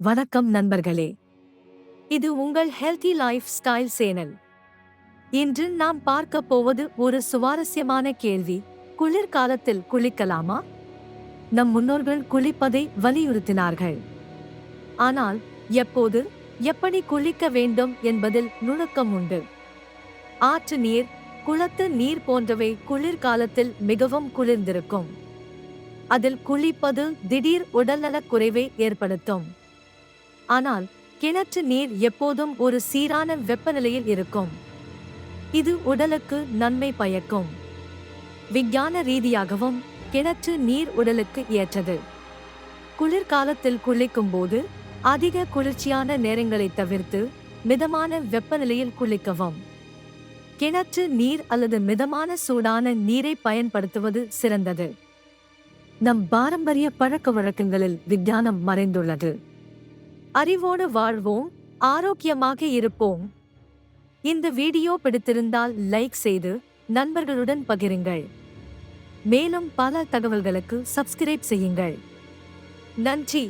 வணக்கம் நண்பர்களே, இது உங்கள் ஹெல்தி லைஃப் ஸ்டைல் சேனல். இன்று நாம் பார்க்க போவது ஒரு சுவாரஸ்யமான கேள்வி. குளிர்காலத்தில் குளிக்கலாமா? நம் முன்னோர்கள் குளிப்பதை வலியுறுத்தினார்கள். ஆனால் எப்போது, எப்படி குளிக்க வேண்டும் என்பதில் நுணுக்கம் உண்டு. ஆற்று நீர், குளத்து நீர் போன்றவை குளிர்காலத்தில் மிகவும் குளிர்ந்திருக்கும். அதில் குளிப்பது திடீர் உடல்நலக் குறைவை ஏற்படுத்தும். ஆனால் கிணற்று நீர் எப்போதும் ஒரு சீரான வெப்பநிலையில் இருக்கும். இது உடலுக்கு நன்மை பயக்கும். விஞ்ஞான ரீதியாகவும் கிணற்று நீர் உடலுக்கு ஏற்றது. குளிர்காலத்தில் குளிக்கும்போது அதிக குளிர்ச்சியான நேரங்களை தவிர்த்து மிதமான வெப்பநிலையில் குளிக்கவும். கிணற்று நீர் அல்லது மிதமான சூடான நீரை பயன்படுத்துவது சிறந்தது. நம் பாரம்பரிய பழக்கவழக்கங்களில் விஞ்ஞானம் மறைந்துள்ளது. அறிவோடு வாழ்வோம், ஆரோக்கியமாக இருப்போம். இந்த வீடியோ பிடித்திருந்தால் லைக் செய்து நண்பர்களுடன் பகிருங்கள். மேலும் பல தகவல்களுக்கு சப்ஸ்கிரைப் செய்யுங்கள். நன்றி.